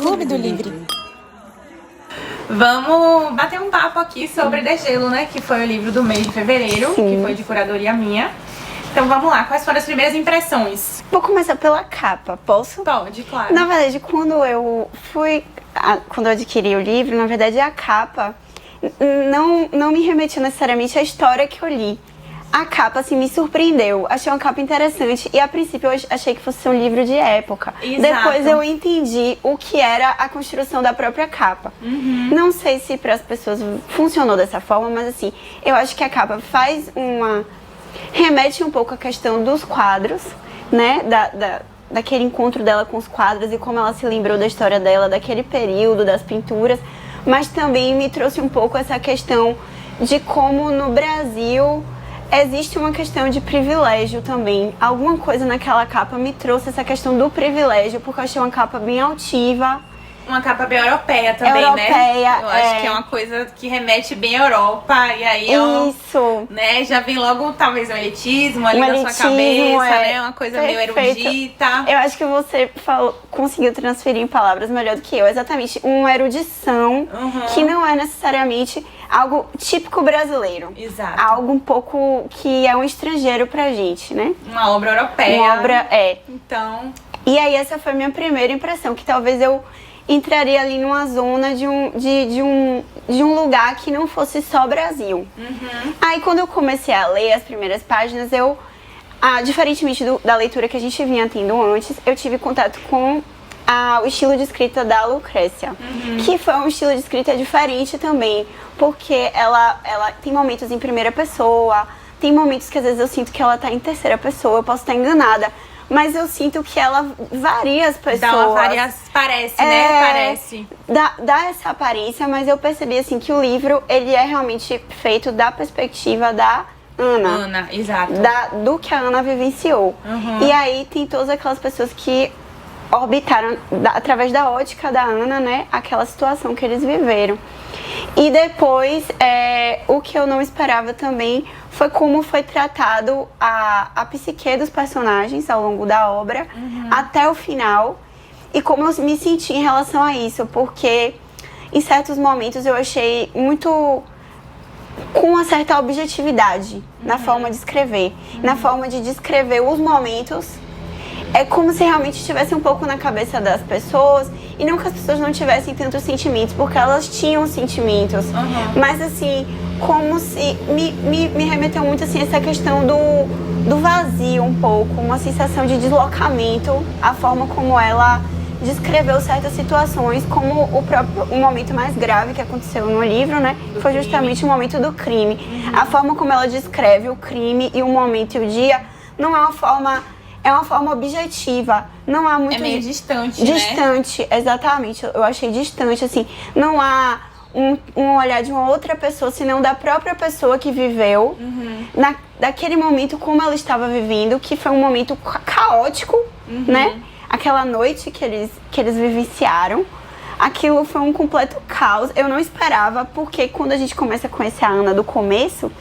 Clube do Livre. Vamos bater um papo aqui sobre Degelo, né? Que foi o livro do mês de fevereiro, que foi de curadoria minha. Então vamos lá, quais foram as primeiras impressões? Vou começar pela capa, posso? Pode, claro. Na verdade, quando eu adquiri o livro, na verdade a capa não me remetiu necessariamente à história que eu li. A capa, assim, me surpreendeu. Achei uma capa interessante e, a princípio, eu achei que fosse um livro de época. Exato. Depois eu entendi o que era a construção da própria capa. Não sei se para as pessoas funcionou dessa forma, mas, assim, eu acho que a capa remete um pouco à questão dos quadros, né? Daquele encontro dela com os quadros e como ela se lembrou da história dela, daquele período, das pinturas. Mas também me trouxe um pouco essa questão de como no Brasil existe uma questão de privilégio também. Alguma coisa naquela capa me trouxe essa questão do privilégio, porque eu achei uma capa bem altiva. Uma capa bem europeia também, europeia, né? Eu acho que é uma coisa que remete bem à Europa. E aí, isso. Né, já vem logo talvez um elitismo ali na sua cabeça, né? Uma coisa meio erudita. Eu acho que você conseguiu transferir em palavras melhor do que eu. Exatamente, uma erudição que não é necessariamente algo típico brasileiro. Exato. Algo um pouco que é um estrangeiro pra gente, né? Uma obra europeia. Uma obra, Então... E aí essa foi a minha primeira impressão, que talvez eu entraria ali numa zona de um lugar que não fosse só Brasil. Aí quando eu comecei a ler as primeiras páginas, diferentemente da leitura que a gente vinha tendo antes, eu tive contato com o estilo de escrita da Lucrécia, que foi um estilo de escrita diferente também, porque ela tem momentos em primeira pessoa, tem momentos que às vezes eu sinto que ela tá em terceira pessoa, eu posso estar enganada, mas eu sinto que ela varia as pessoas. Dá uma variação, parece, né? Parece. Dá essa aparência, mas eu percebi assim que o livro, ele é realmente feito da perspectiva da Ana. Exato. Do que a Ana vivenciou. E aí tem todas aquelas pessoas que orbitaram, através da ótica da Ana, né? Aquela situação que eles viveram. E depois, o que eu não esperava também foi como foi tratado a psique dos personagens ao longo da obra, até o final, e como eu me senti em relação a isso, porque em certos momentos eu achei muito com uma certa objetividade na forma de escrever, na forma de descrever os momentos. É como se realmente estivesse um pouco na cabeça das pessoas e não que as pessoas não tivessem tantos sentimentos, porque elas tinham sentimentos. Mas assim, como se me remeteu muito assim essa questão do vazio um pouco, uma sensação de deslocamento, a forma como ela descreveu certas situações, como o momento mais grave que aconteceu no livro, né? Foi justamente o momento do crime. A forma como ela descreve o crime e o momento e o dia não é uma forma... É uma forma objetiva, não há muito... É meio distante, Distante, né? Exatamente, eu achei distante, assim, não há um olhar de uma outra pessoa, senão da própria pessoa que viveu, daquele momento como ela estava vivendo, que foi um momento caótico, né? Aquela noite que eles vivenciaram, aquilo foi um completo caos, eu não esperava, porque quando a gente começa a conhecer a Ana do começo,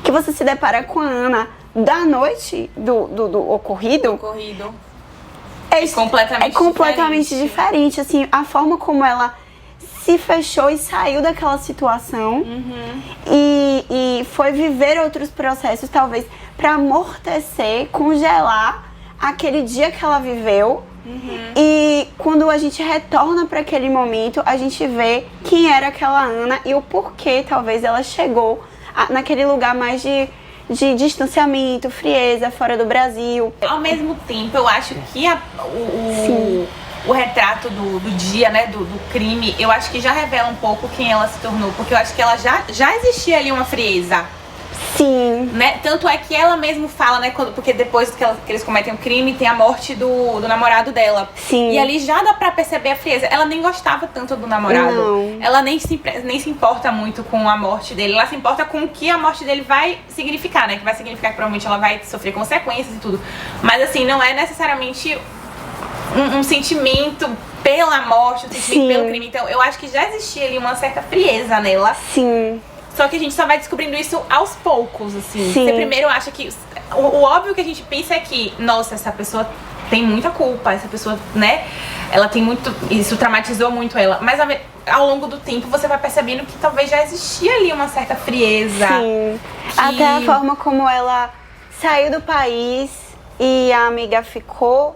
que você se depara com a Ana da noite do ocorrido. É completamente diferente. Assim, a forma como ela se fechou e saiu daquela situação e foi viver outros processos, talvez, para amortecer, congelar aquele dia que ela viveu. E quando a gente retorna para aquele momento, a gente vê quem era aquela Ana e o porquê, talvez, ela chegou naquele lugar mais de distanciamento, frieza, fora do Brasil. Ao mesmo tempo, eu acho que o retrato do dia, né, do crime, eu acho que já revela um pouco quem ela se tornou, porque eu acho que ela já existia ali uma frieza. Sim. Né? Tanto é que ela mesmo fala, né, porque depois que eles cometem o crime, tem a morte do namorado dela. Sim. E ali já dá pra perceber a frieza. Ela nem gostava tanto do namorado. Não. Ela nem se importa muito com a morte dele. Ela se importa com o que a morte dele vai significar, né? Que vai significar que provavelmente ela vai sofrer consequências e tudo. Mas assim, não é necessariamente um sentimento pela morte, um sentimento pelo crime. Então eu acho que já existia ali uma certa frieza nela. Sim. Só que a gente só vai descobrindo isso aos poucos, assim. Sim. Você primeiro acha que... O óbvio que a gente pensa é que, nossa, essa pessoa tem muita culpa, essa pessoa, né, ela tem muito... Isso traumatizou muito ela. Mas ao longo do tempo você vai percebendo que talvez já existia ali uma certa frieza. Sim. Até a forma como ela saiu do país e a amiga ficou,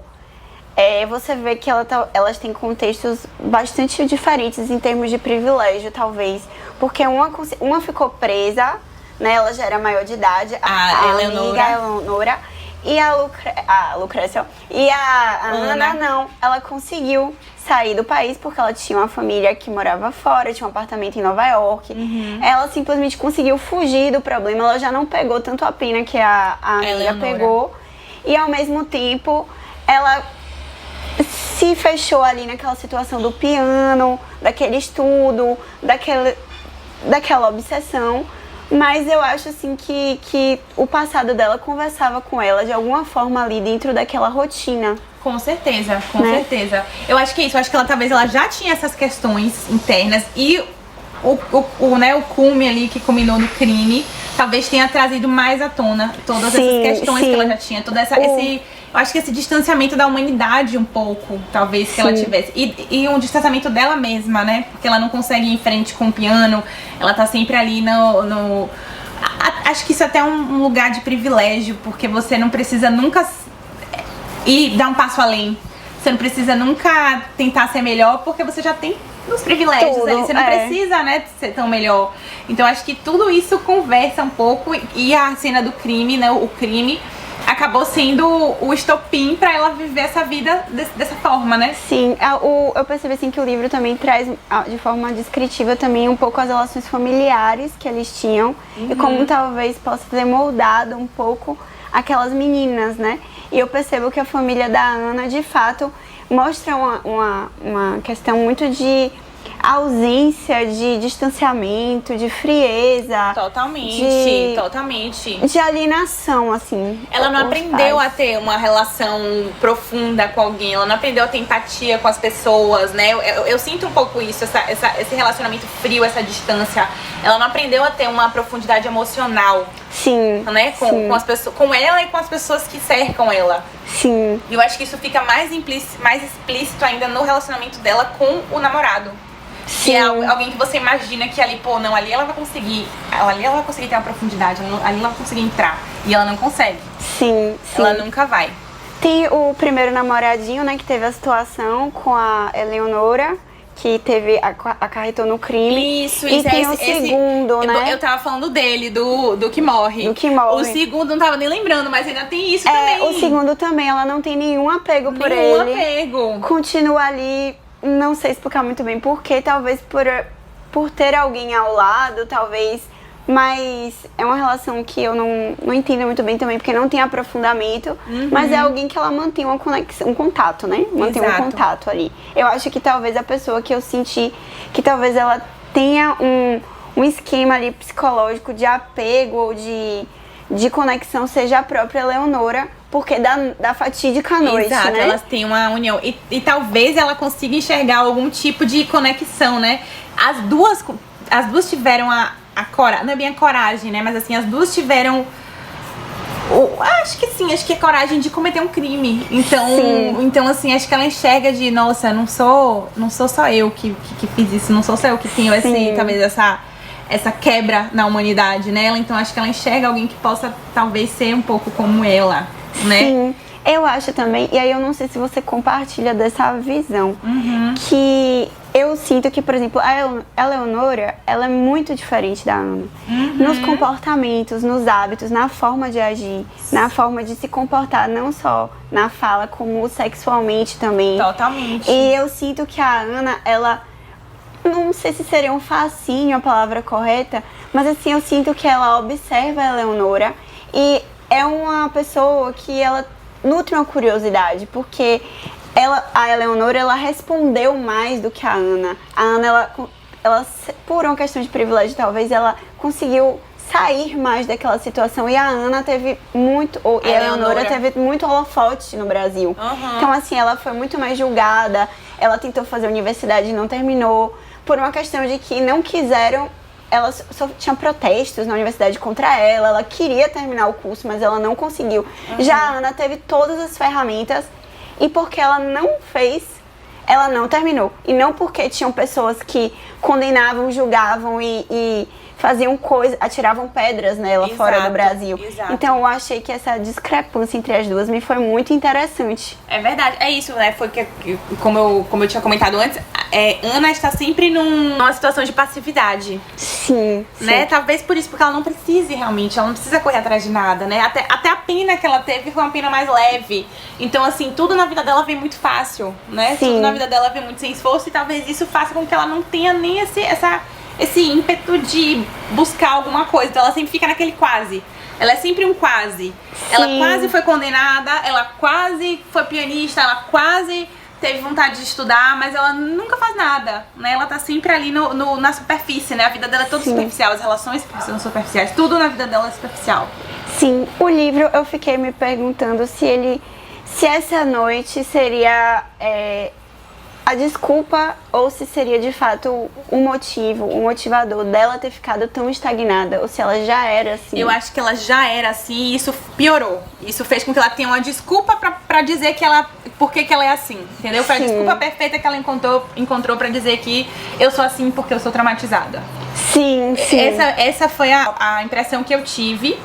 você vê que elas têm contextos bastante diferentes em termos de privilégio, talvez. Porque uma ficou presa, né? Ela já era maior de idade, a amiga, a Eleonora, e a Lucrécia. E a Ana não. Ela conseguiu sair do país porque ela tinha uma família que morava fora, tinha um apartamento em Nova York. Ela simplesmente conseguiu fugir do problema, ela já não pegou tanto a pena que a amiga pegou. E ao mesmo tempo, ela se fechou ali naquela situação do piano, daquele estudo, daquela obsessão. Mas eu acho assim que o passado dela conversava com ela de alguma forma ali dentro daquela rotina. Com certeza, com certeza. Eu acho que é isso, eu acho que talvez ela já tinha essas questões internas e o cume ali que culminou no crime talvez tenha trazido mais à tona todas essas questões que ela já tinha, eu acho que esse distanciamento da humanidade um pouco, talvez, que ela tivesse. E um distanciamento dela mesma, né? Porque ela não consegue ir em frente com o piano, ela tá sempre ali acho que isso é até um lugar de privilégio, porque você não precisa nunca ir dar um passo além. Você não precisa nunca tentar ser melhor, porque você já tem os privilégios ali. Você não precisa, né, ser tão melhor. Então acho que tudo isso conversa um pouco. E a cena do crime, né, o crime, acabou sendo o estopim pra ela viver essa vida dessa forma, né? Sim, eu percebi assim que o livro também traz de forma descritiva também um pouco as relações familiares que eles tinham e como talvez possa ter moldado um pouco aquelas meninas, né? E eu percebo que a família da Ana, de fato, mostra uma questão muito de ausência, de distanciamento, de frieza. Totalmente. De alienação, assim. Ela não aprendeu a ter uma relação profunda com alguém, ela não aprendeu a ter empatia com as pessoas, né? Eu sinto um pouco isso, esse relacionamento frio, essa distância. Ela não aprendeu a ter uma profundidade emocional. Sim. Né? Com as pessoas, com ela e com as pessoas que cercam ela. Sim. E eu acho que isso fica mais explícito ainda no relacionamento dela com o namorado. Sim. Que é alguém que você imagina que ali, ali ela vai conseguir ter uma profundidade, ali ela vai conseguir entrar. E ela não consegue. Sim. Ela nunca vai. Tem o primeiro namoradinho, né, que teve a situação com a Eleonora, que acarretou no crime. Isso. E tem o segundo, né? Eu tava falando dele, do que morre. Do que morre. O segundo não tava nem lembrando, mas ainda tem isso também. O segundo também, ela não tem nenhum apego por ele. Nenhum apego. Continua ali, não sei explicar muito bem porquê, talvez por ter alguém ao lado, talvez. Mas é uma relação que eu não entendo muito bem também, porque não tem aprofundamento. Mas é alguém que ela mantém uma conexão, um contato, né? Mantém um contato ali. Eu acho que talvez a pessoa que eu senti, que talvez ela tenha um esquema ali psicológico de apego ou de conexão seja a própria Eleonora, porque da fatídica noite, Exato, né? Elas têm uma união. E talvez ela consiga enxergar algum tipo de conexão, né? As duas tiveram a coragem, não é bem a coragem, né? Mas assim, as duas tiveram acho que é coragem de cometer um crime. Então assim, acho que ela enxerga de, nossa, não sou só eu que fiz isso, não sou só eu que tenho talvez essa quebra na humanidade, né? Então acho que ela enxerga alguém que possa talvez ser um pouco como ela, né? Sim. Eu acho também, e aí eu não sei se você compartilha dessa visão, que eu sinto que, por exemplo, a Eleonora, ela é muito diferente da Ana. Nos comportamentos, nos hábitos, na forma de agir, na forma de se comportar, não só na fala, como sexualmente também. Totalmente. E eu sinto que a Ana, ela, não sei se seria um fascínio a palavra correta, mas assim, eu sinto que ela observa a Eleonora e é uma pessoa que ela nutre uma curiosidade, porque a Eleonora, ela respondeu mais do que a Ana. A Ana, ela, por uma questão de privilégio, talvez, ela conseguiu sair mais daquela situação. E a Ana teve muito, e a Eleonora teve muito holofote no Brasil. Então, assim, ela foi muito mais julgada. Ela tentou fazer universidade e não terminou, por uma questão de que não quiseram. Ela só tinha protestos na universidade contra ela queria terminar o curso, mas ela não conseguiu. Já a Ana teve todas as ferramentas e porque ela não fez, ela não terminou. E não porque tinham pessoas que condenavam, julgavam e faziam coisas, atiravam pedras nela fora do Brasil. Exato. Então eu achei que essa discrepância entre as duas me foi muito interessante. É verdade, é isso, né? Foi como eu tinha comentado antes, Ana está sempre numa situação de passividade. Sim, né? Talvez por isso, porque ela não precise realmente, ela não precisa correr atrás de nada, né? Até a pena que ela teve foi uma pena mais leve. Então, assim, tudo na vida dela vem muito fácil, né? Sim. Tudo na vida dela vem muito sem esforço e talvez isso faça com que ela não tenha nem esse ímpeto de buscar alguma coisa. Então ela sempre fica naquele quase. Ela é sempre um quase. Sim. Ela quase foi condenada, ela quase foi pianista, ela quase teve vontade de estudar, mas ela nunca faz nada, né? Ela tá sempre ali na superfície, né? A vida dela é toda superficial, as relações são superficiais, tudo na vida dela é superficial. Sim, o livro eu fiquei me perguntando se essa noite seria a desculpa ou se seria de fato um motivador dela ter ficado tão estagnada, ou se ela já era assim. Eu acho que ela já era assim e isso piorou. Isso fez com que ela tenha uma desculpa pra dizer por que ela é assim, entendeu? Foi a desculpa perfeita que ela encontrou pra dizer que eu sou assim porque eu sou traumatizada. Sim, sim. Essa foi a impressão que eu tive.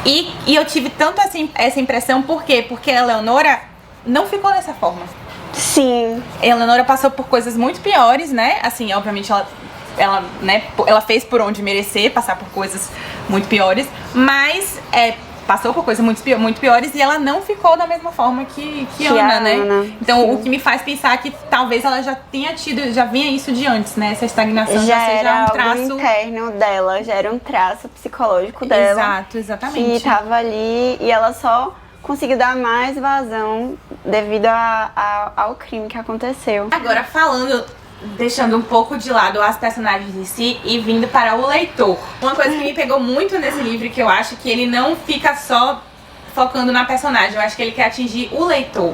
E eu tive tanto essa impressão, por quê? Porque a Eleonora não ficou dessa forma. Sim. A Eleonora passou por coisas muito piores, né? Assim, obviamente ela fez por onde merecer passar por coisas muito piores, mas passou por coisas muito piores e ela não ficou da mesma forma que Ana, né? Ana, então, sim. O que me faz pensar que talvez ela já vinha isso de antes, né? Essa estagnação já seja era um traço algo interno dela, já era um traço psicológico dela. Exato, exatamente. Que tava ali e ela só conseguiu dar mais vazão devido ao crime que aconteceu. Agora deixando um pouco de lado as personagens em si e vindo para o leitor. Uma coisa que me pegou muito nesse livro, que eu acho que ele não fica só focando na personagem, eu acho que ele quer atingir o leitor.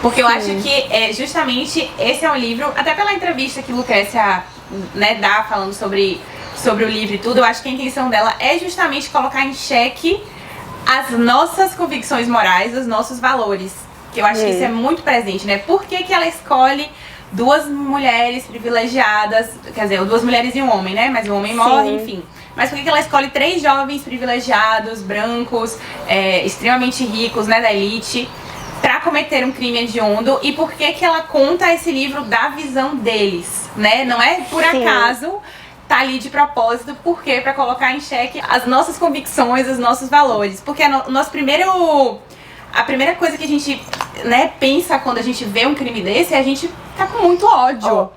Porque eu acho que justamente esse é um livro, até pela entrevista que Lucrécia, né, dá falando sobre o livro e tudo, eu acho que a intenção dela é justamente colocar em xeque as nossas convicções morais, os nossos valores. Que eu acho que isso é muito presente, né? Por que ela escolhe duas mulheres privilegiadas, quer dizer, duas mulheres e um homem, né? Mas o homem morre, enfim. Mas por que ela escolhe 3 jovens privilegiados, brancos, extremamente ricos, né, da elite, pra cometer um crime hediondo? E por que ela conta esse livro da visão deles, né? Não é por acaso, tá ali de propósito, porque pra colocar em xeque as nossas convicções, os nossos valores. Porque a primeira coisa que a gente, né, pensa quando a gente vê um crime desse é a gente tá com muito ódio.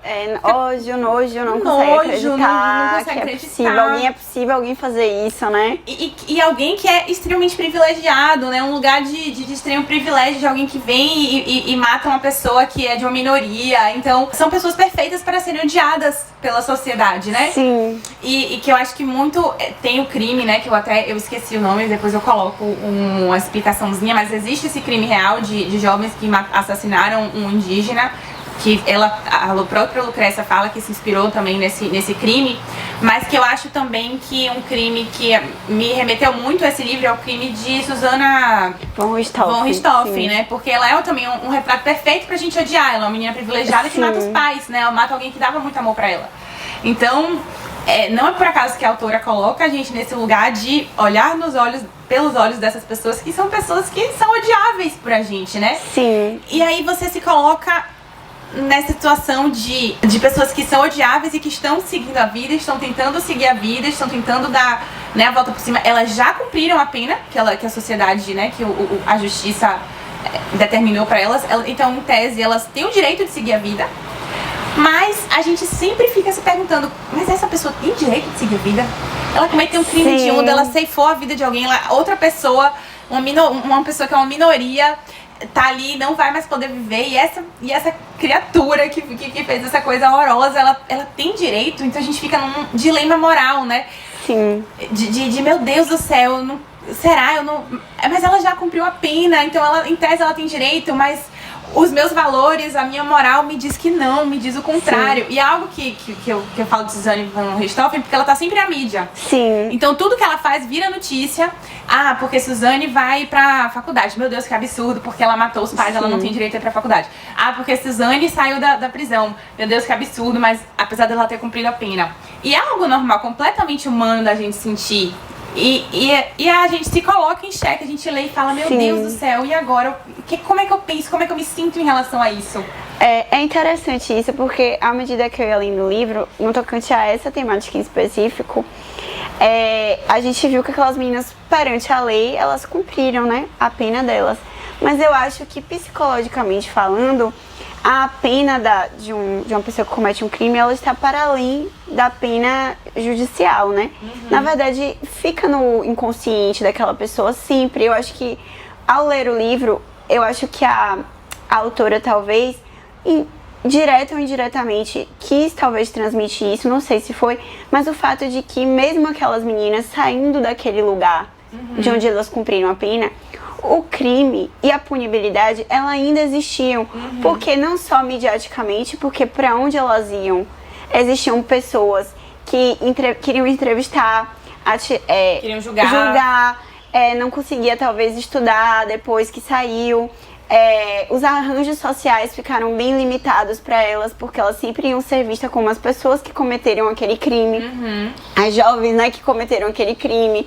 Ódio, nojo, não consegue acreditar. Não consegue acreditar. É possível alguém fazer isso, né? E alguém que é extremamente privilegiado, né? Um lugar de extremo privilégio, de alguém que vem e mata uma pessoa que é de uma minoria. Então, são pessoas perfeitas para serem odiadas pela sociedade, né? Sim. E que eu acho que muito tem o crime, né? Que eu esqueci o nome, depois eu coloco uma explicaçãozinha, mas existe esse crime real de jovens que assassinaram um indígena, que a própria Lucrécia fala que se inspirou também nesse crime, mas que eu acho também que um crime que me remeteu muito a esse livro é o crime de Susana von Richthofen, né? Porque ela é também um retrato perfeito pra gente odiar. Ela é uma menina privilegiada que mata os pais, né? Ela mata alguém que dava muito amor pra ela. Então, não é por acaso que a autora coloca a gente nesse lugar de olhar pelos olhos dessas pessoas que são odiáveis pra gente, né? Sim. E aí você se coloca nessa situação de pessoas que são odiáveis e que estão seguindo a vida, estão tentando seguir a vida, estão tentando dar, né, a volta por cima. Elas já cumpriram a pena que a sociedade, né, que a justiça determinou pra elas. Então, em tese, elas têm o direito de seguir a vida. Mas a gente sempre fica se perguntando, mas essa pessoa tem direito de seguir a vida? Ela cometeu um crime hediondo, ela ceifou a vida de alguém, outra pessoa, uma pessoa que é uma minoria, tá ali, não vai mais poder viver, e essa criatura que fez essa coisa horrorosa, ela tem direito. Então a gente fica num dilema moral, né? Sim. De meu Deus do céu, será? Mas ela já cumpriu a pena, então em tese ela tem direito, mas os meus valores, a minha moral me diz que não, me diz o contrário. Sim. E é algo que eu falo de Suzane von Richthofen, porque ela tá sempre na mídia. Sim. Então tudo que ela faz vira notícia. Ah, porque Suzane vai pra faculdade. Meu Deus, que absurdo, porque ela matou os pais, sim, ela não tem direito a ir pra faculdade. Ah, porque Suzane saiu da prisão. Meu Deus, que absurdo, mas apesar dela ter cumprido a pena. E é algo normal, completamente humano da gente sentir. E a gente se coloca em xeque, a gente lê e fala, meu, sim, Deus do céu, e agora? Como é que eu penso, como é que eu me sinto em relação a isso? É interessante isso, porque à medida que eu ia lendo o livro, no tocante a essa temática em específico, a gente viu que aquelas meninas, perante a lei, elas cumpriram, né, a pena delas. Mas eu acho que, psicologicamente falando, a pena de uma pessoa que comete um crime, ela está para além da pena judicial, né? Uhum. Na verdade, fica no inconsciente daquela pessoa sempre. Eu acho que, ao ler o livro, eu acho que a autora talvez, direta ou indiretamente, quis talvez transmitir isso, não sei se foi, mas o fato de que mesmo aquelas meninas saindo daquele lugar, uhum, de onde elas cumpriram a pena, o crime e a punibilidade, ela ainda existiam. Uhum. Porque não só mediaticamente, porque para onde elas iam, existiam pessoas que queriam entrevistar, queriam julgar, não conseguia talvez estudar depois que saiu. Os arranjos sociais ficaram bem limitados para elas, porque elas sempre iam ser vistas como as pessoas que cometeram aquele crime, uhum, as jovens, né, que cometeram aquele crime.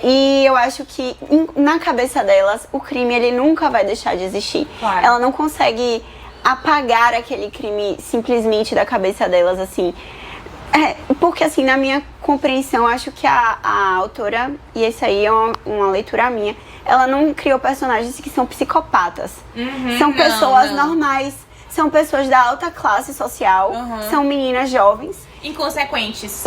E eu acho que na cabeça delas o crime ele nunca vai deixar de existir. Claro. Ela não consegue apagar aquele crime simplesmente da cabeça delas, assim. Porque assim, na minha compreensão, acho que a autora, e essa aí é uma leitura minha, ela não criou personagens que são psicopatas. Uhum, são pessoas normais, são pessoas da alta classe social, uhum, são meninas jovens. Inconsequentes.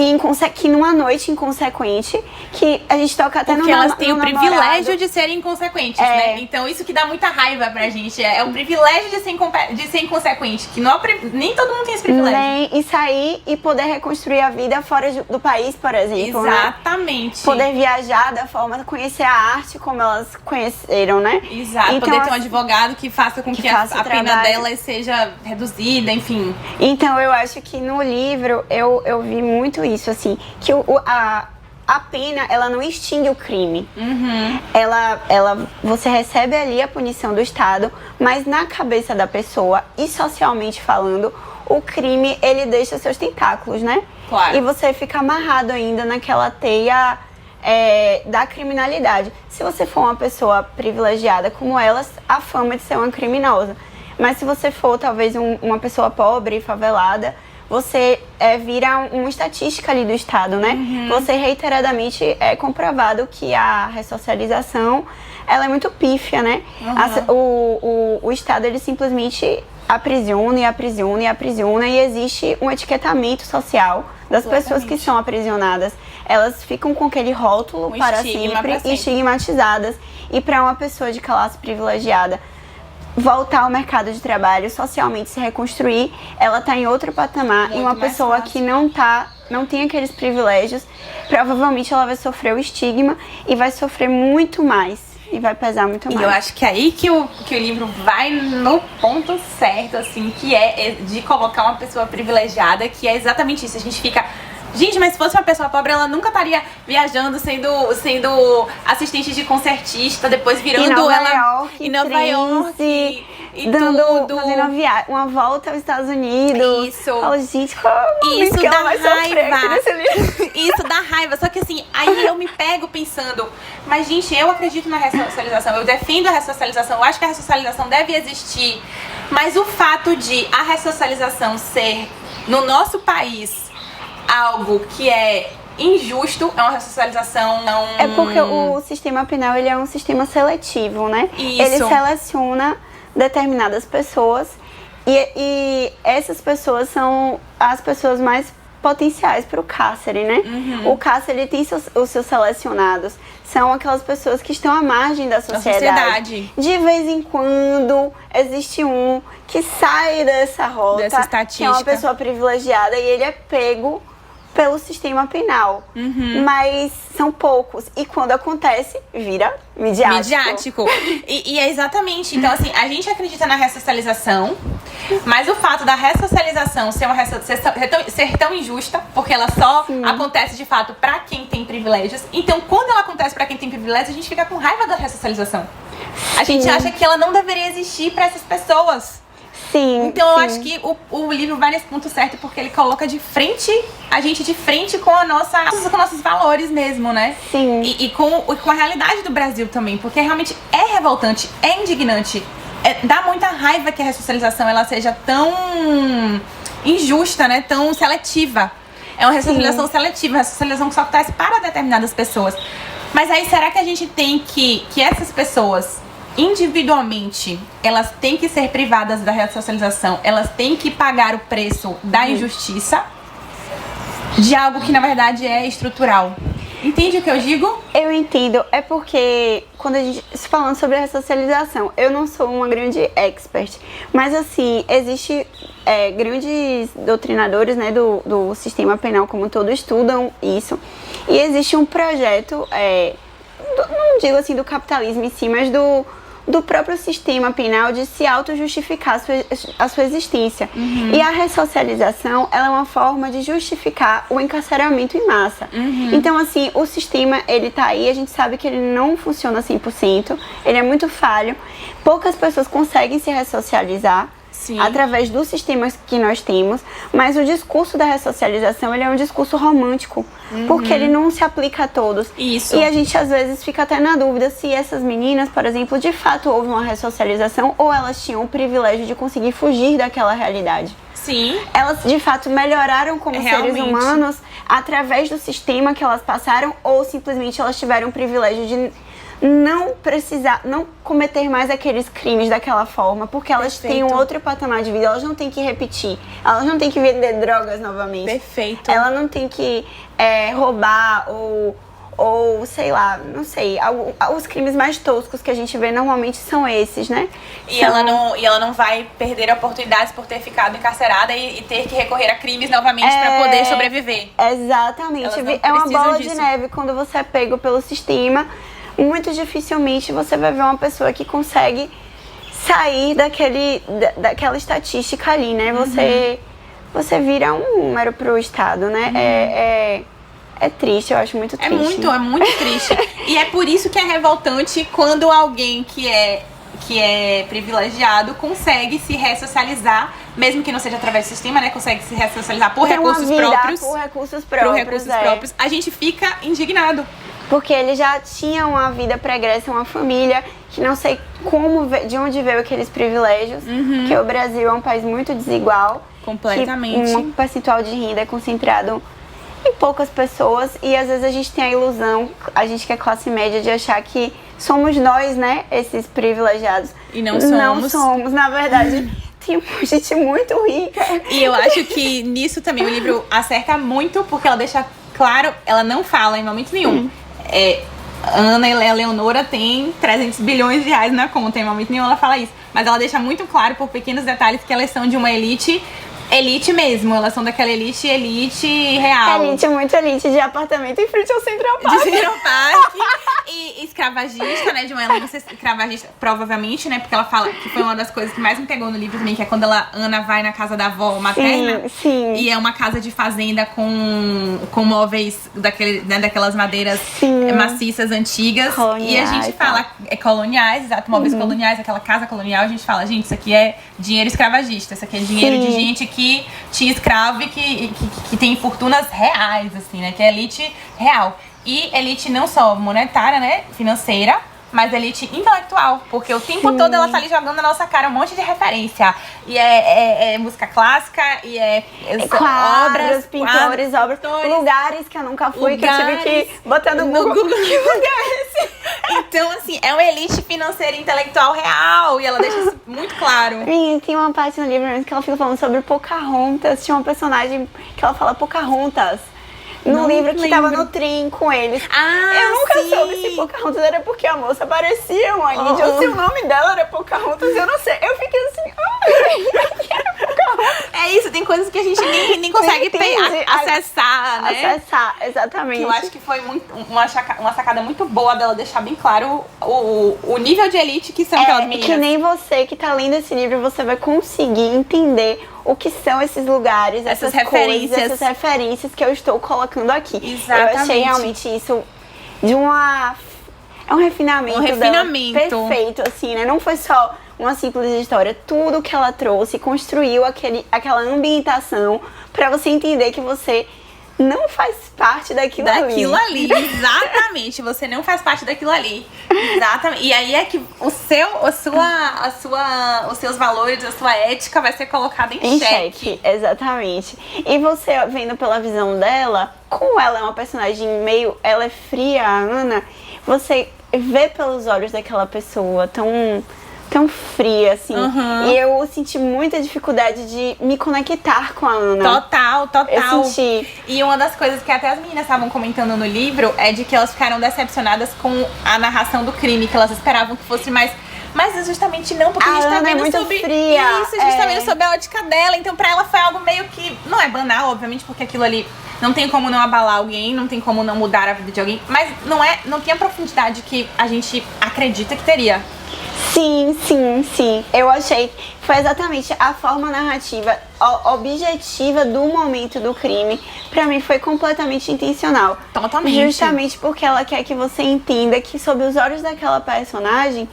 Que numa noite inconsequente, que a gente toca até porque elas têm o privilégio de serem inconsequentes, né? Então isso que dá muita raiva pra gente. É o privilégio de ser inconsequente. Que não, nem todo mundo tem esse privilégio. E sair e poder reconstruir a vida fora do país, por exemplo. Exatamente. Né? Poder viajar da forma, conhecer a arte como elas conheceram, né? Exato. Então, poder ter um advogado que faça com que a pena delas seja reduzida, enfim. Então eu acho que no livro eu vi muito isso, assim, que a pena, ela não extingue o crime. Uhum. Você recebe ali a punição do Estado, mas na cabeça da pessoa, e socialmente falando, o crime, ele deixa seus tentáculos, né? Claro. E você fica amarrado ainda naquela teia da criminalidade. Se você for uma pessoa privilegiada como elas, a fama de ser uma criminosa. Mas se você for, talvez, uma pessoa pobre e favelada, você vira uma estatística ali do Estado, né? Uhum. Você reiteradamente é comprovado que a ressocialização, ela é muito pífia, né? Uhum. O Estado, ele simplesmente aprisiona e existe um etiquetamento social das pessoas que são aprisionadas. Elas ficam com aquele rótulo para sempre, estigmatizadas. E para uma pessoa de classe privilegiada voltar ao mercado de trabalho, socialmente se reconstruir, ela tá em outro patamar. Muito, e uma pessoa que não tem aqueles privilégios, provavelmente ela vai sofrer o estigma e vai sofrer muito mais. E vai pesar muito mais. E eu acho que é aí que o livro vai no ponto certo, assim, que é de colocar uma pessoa privilegiada, que é exatamente isso. A gente fica... Gente, mas se fosse uma pessoa pobre, ela nunca estaria viajando, sendo assistente de concertista, depois virando em Nova York e fazendo uma volta aos Estados Unidos. Isso. Falo, gente, isso que dá ela vai raiva. Isso dá raiva. Só que assim, aí eu me pego pensando, mas gente, eu acredito na ressocialização, eu defendo a ressocialização, eu acho que a ressocialização deve existir, mas o fato de a ressocialização ser, no nosso país, algo que é injusto, é uma ressocialização não... É porque o sistema penal, ele é um sistema seletivo, né? Isso. Ele seleciona determinadas pessoas e essas pessoas são as pessoas mais potenciais para o cárcere, né? Uhum. O cárcere, ele tem os seus selecionados. São aquelas pessoas que estão à margem da sociedade. De vez em quando, existe um que sai dessa rota, dessa estatística, que é uma pessoa privilegiada, e ele é pego pelo sistema penal. Mas são poucos. E quando acontece, vira midiático. E é exatamente. Então, assim, a gente acredita na ressocialização, mas o fato da ressocialização ser tão injusta, porque ela só acontece de fato pra quem tem privilégios. Então, quando ela acontece pra quem tem privilégios, a gente fica com raiva da ressocialização. A gente acha que ela não deveria existir pra essas pessoas. Então eu acho que o livro vai nesse ponto certo, porque ele coloca a gente de frente com com nossos valores mesmo, né? E com a realidade do Brasil também, porque realmente é revoltante, é indignante, dá muita raiva que a ressocialização ela seja tão injusta, né? Tão seletiva. É uma ressocialização seletiva, uma ressocialização que só acontece para determinadas pessoas. Mas aí será que a gente tem que essas pessoas individualmente, elas têm que ser privadas da ressocialização, elas têm que pagar o preço da injustiça de algo que na verdade é estrutural? Entende o que eu digo? Eu entendo, é porque quando a gente falando sobre a ressocialização, eu não sou uma grande expert, mas assim, existe grandes doutrinadores, né, do sistema penal como um todo estudam isso, e existe um projeto, não digo assim do capitalismo em si, mas do próprio sistema penal de se auto-justificar a sua existência. E a ressocialização, ela é uma forma de justificar o encarceramento em massa. Então, assim, o sistema, ele tá aí, a gente sabe que ele não funciona 100%, ele é muito falho, poucas pessoas conseguem se ressocializar através dos sistemas que nós temos, mas o discurso da ressocialização, ele é um discurso romântico, porque ele não se aplica a todos. E a gente às vezes fica até na dúvida se essas meninas, por exemplo, de fato houve uma ressocialização ou elas tinham o privilégio de conseguir fugir daquela realidade. Elas de fato melhoraram como seres humanos através do sistema que elas passaram, ou simplesmente elas tiveram o privilégio de não cometer mais aqueles crimes daquela forma, porque elas têm um outro patamar de vida, elas não têm que repetir, elas não têm que vender drogas novamente. Ela não tem que roubar ou sei lá, não sei, os crimes mais toscos que a gente vê normalmente são esses, né? E ela não vai perder oportunidades por ter ficado encarcerada e ter que recorrer a crimes novamente para poder sobreviver. Exatamente, é uma bola de neve quando você é pego pelo sistema. Muito dificilmente você vai ver uma pessoa que consegue sair daquela estatística ali, né? Você vira um número pro Estado, né? É triste, eu acho muito triste. É muito triste. E é por isso que é revoltante quando alguém que é privilegiado consegue se ressocializar, mesmo que não seja através do sistema, né? Consegue se ressocializar por recursos próprios. Por recursos próprios. A gente fica indignado. Porque ele já tinha uma vida pregressa, uma família, que não sei de onde veio aqueles privilégios, porque o Brasil é um país muito desigual. Completamente. Um percentual de renda é concentrado em poucas pessoas, e às vezes a gente tem a ilusão, a gente que é classe média, de achar que somos nós, né, esses privilegiados. E não somos. Não somos, na verdade. Tem gente muito rica. E eu acho que nisso também o livro acerta muito, porque ela deixa claro, ela não fala em momento nenhum. Ana e Leonora tem 300 bilhões de reais na conta, em momento nenhum ela fala isso. Mas ela deixa muito claro, por pequenos detalhes, que elas são de uma elite mesmo. Elas são daquela elite real. Muito elite, de apartamento em frente ao Central Park. De Central Park. E escravagista, né? De uma herança escravagista, provavelmente, né? Porque ela fala que foi uma das coisas que mais me pegou no livro também, que é quando Ana vai na casa da avó materna. Sim. E é uma casa de fazenda com móveis daquelas madeiras maciças, antigas. Coloniais, e a gente fala, coloniais, exato, móveis coloniais, aquela casa colonial, a gente fala, gente, isso aqui é dinheiro escravagista, isso aqui é dinheiro de gente que tinha escravo e que tem fortunas reais, assim, né? Que é elite real. E elite não só monetária, né? Financeira, mas elite intelectual. Porque o tempo todo ela tá ali jogando na nossa cara um monte de referência. E é música clássica, e quadros, pintores, obras, lugares que eu nunca fui, que eu tive que botar no Google. Que lugar é esse? Então, assim, é uma elite financeira e intelectual real. E ela deixa isso muito claro. Tem uma parte no livro que ela fica falando sobre Pocahontas. Tinha uma personagem que ela fala Pocahontas. No livro que tava no trem com eles. Eu nunca soube se Pocahontas era porque a moça parecia uma índia ou se o nome dela era Pocahontas, eu não sei. Eu fiquei assim, é isso, tem coisas que a gente nem consegue acessar, né? Acessar, exatamente. Que eu acho que foi uma sacada muito boa dela deixar bem claro o nível de elite que são aquelas meninas. Que nem você que tá lendo esse livro, você vai conseguir entender o que são esses lugares, essas referências. coisas, essas referências que eu estou colocando aqui. Exatamente. Eu achei realmente isso de é um refinamento dela perfeito, assim, né? Não foi só uma simples história. Tudo que ela trouxe, construiu aquela ambientação pra você entender que você não faz parte daquilo ali. Exatamente. Você não faz parte daquilo ali. Exatamente. E aí é que os seus valores, a sua ética vai ser colocada em xeque. Exatamente. E você vendo pela visão dela, como ela é uma personagem ela é fria, a Ana, você vê pelos olhos daquela pessoa tão fria, assim. E eu senti muita dificuldade de me conectar com a Ana. Total. Eu senti. E uma das coisas que até as meninas estavam comentando no livro é de que elas ficaram decepcionadas com a narração do crime, que elas esperavam que fosse mais... Mas justamente não, porque a gente tá vendo sobre fria. Isso, a gente tá vendo sobre a ótica dela. Então pra ela foi algo meio que... Não é banal, obviamente, porque aquilo ali não tem como não abalar alguém, não tem como não mudar a vida de alguém. Mas não tem a profundidade que a gente acredita que teria. Sim. Eu achei que foi exatamente a forma narrativa objetiva do momento do crime. Pra mim foi completamente intencional. Totalmente. Justamente porque ela quer que você entenda que sob os olhos daquela personagem,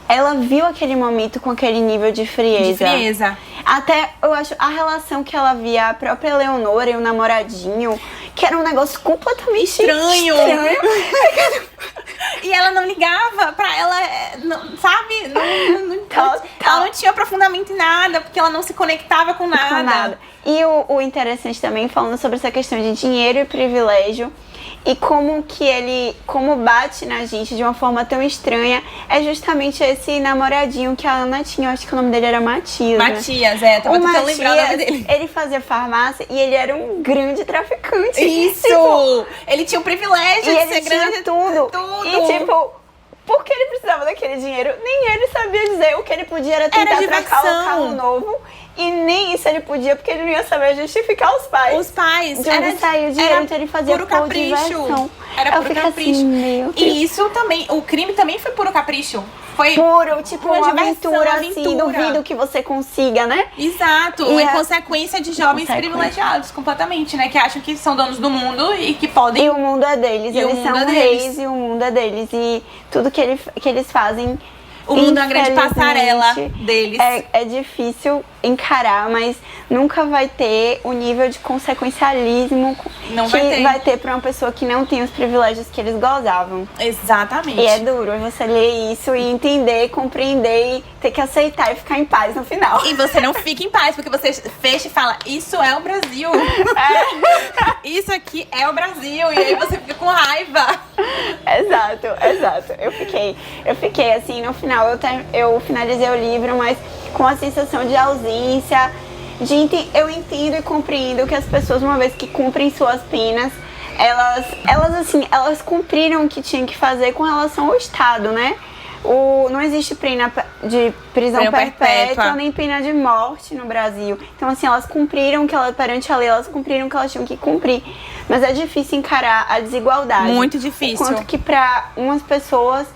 ela viu aquele momento com aquele nível de frieza. Até, eu acho, a relação que ela via a própria Eleonora e o namoradinho, que era um negócio completamente estranho. E ela não ligava pra ela, sabe? Ela não tinha aprofundamento em nada, porque ela não se conectava com nada. E o interessante também, falando sobre essa questão de dinheiro e privilégio, e como bate na gente de uma forma tão estranha, é justamente esse namoradinho que a Ana tinha, eu acho que o nome dele era Matias. Matias, tava tentando lembrar o nome dele. Ele fazia farmácia e ele era um grande traficante. Isso! Ele tinha o privilégio de ser grande. Tinha tudo. E por que ele precisava daquele dinheiro? Nem ele sabia dizer. O que ele podia era tentar trocar um carro novo. E nem isso ele podia, porque ele não ia saber justificar os pais. De onde saiu o dinheiro, então ele fazia puro capricho. Diversão. Era puro capricho. Assim, meu Deus. E isso também, o crime também foi puro capricho. Foi puro, tipo uma aventura, assim, duvido que você consiga, né? Exato, e consequência de jovens privilegiados, completamente, né? Que acham que são donos do mundo e que podem... E o mundo é deles, eles são reis e o mundo é deles. E tudo que eles fazem... O mundo é uma grande passarela deles. É difícil encarar, mas nunca vai ter o nível de consequencialismo que vai ter pra uma pessoa que não tem os privilégios que eles gozavam. Exatamente. E é duro você ler isso e entender, compreender e ter que aceitar e ficar em paz no final. E você não fica em paz, porque você fecha e fala, isso é o Brasil. Isso aqui é o Brasil. E aí você fica com raiva. Exato. Eu fiquei assim, no final eu finalizei o livro, mas com a sensação de ausência, eu entendo e compreendo que as pessoas, uma vez que cumprem suas penas, elas cumpriram o que tinham que fazer com relação ao Estado, né? Não existe pena de prisão perpétua, nem pena de morte no Brasil. Então, assim, elas cumpriram perante a lei, elas cumpriram o que elas tinham que cumprir. Mas é difícil encarar a desigualdade. Muito difícil. Enquanto que para umas pessoas,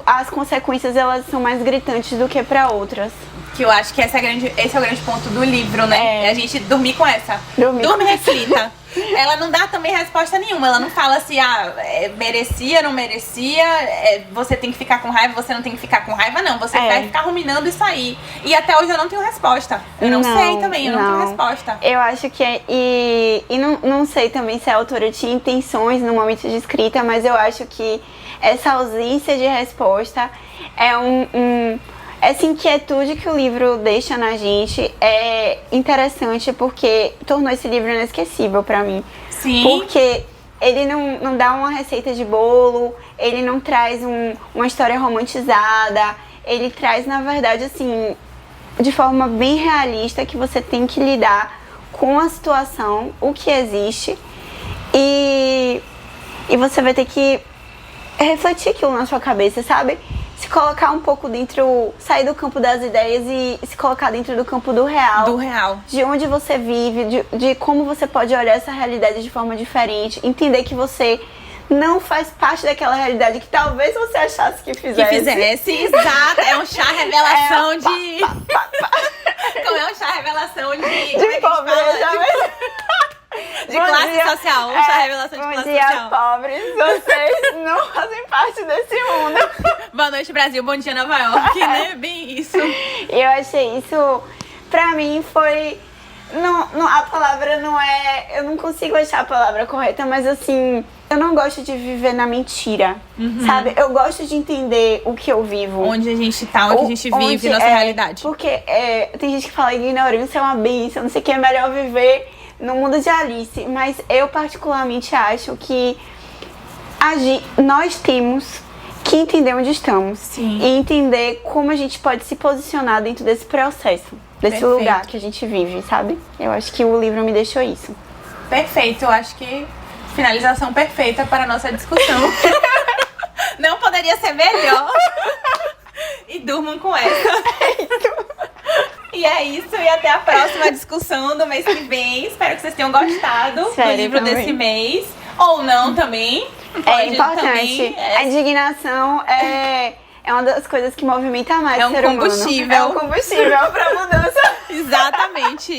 as consequências, elas são mais gritantes do que para outras. Que eu acho que esse é o grande ponto do livro, né? É a gente dormir com essa. Dorme reflita. Ela não dá também resposta nenhuma. Ela não fala assim, merecia, não merecia, você tem que ficar com raiva, você não tem que ficar com raiva, não. Você vai ficar ruminando isso aí. E até hoje eu não tenho resposta. Eu não sei também, eu não tenho resposta. Eu acho que e não sei também se a autora tinha intenções no momento de escrita, mas eu acho que essa ausência de resposta é essa inquietude que o livro deixa na gente é interessante porque tornou esse livro inesquecível pra mim. Sim. Porque ele não dá uma receita de bolo, ele não traz uma história romantizada, ele traz, na verdade, assim, de forma bem realista, que você tem que lidar com a situação, o que existe, e você vai ter que refletir aquilo na sua cabeça, sabe? se colocar um pouco dentro, sair do campo das ideias e se colocar dentro do campo do real. Do real. De onde você vive, de como você pode olhar essa realidade de forma diferente, entender que você não faz parte daquela realidade que talvez você achasse que fizesse. Exato. É um chá revelação de... Como é um chá revelação de pobreza. De classe social. Um chá revelação de classe social. Bom dia, pobres. Vocês não fazem parte desse mundo. Boa noite, Brasil. Bom dia, Nova York, né? Bem isso. Eu achei isso... Pra mim foi... Não, a palavra não é... Eu não consigo achar a palavra correta, mas assim... Eu não gosto de viver na mentira, sabe? Eu gosto de entender o que eu vivo. Onde a gente tá, onde a gente vive, nossa realidade. Porque tem gente que fala que ignorância é uma bênção, não sei o que, é melhor viver no mundo de Alice. Mas eu particularmente acho que nós temos que entender onde estamos. Sim. E entender como a gente pode se posicionar dentro desse processo, desse lugar que a gente vive, sabe? Eu acho que o livro me deixou isso. Perfeito, eu acho que finalização perfeita para a nossa discussão. Não poderia ser melhor. E durmam com essa. E é isso, e até a próxima discussão do mês que vem. Espero que vocês tenham gostado do livro desse mês. Ou não também. É importante. Também, a indignação é uma das coisas que movimenta mais o ser humano. É um combustível pra mudança. Exatamente.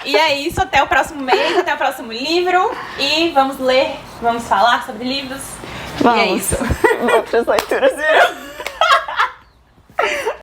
E é isso, até o próximo mês, até o próximo livro. E vamos ler, vamos falar sobre livros. Vamos. E é isso. Outras leituras virão.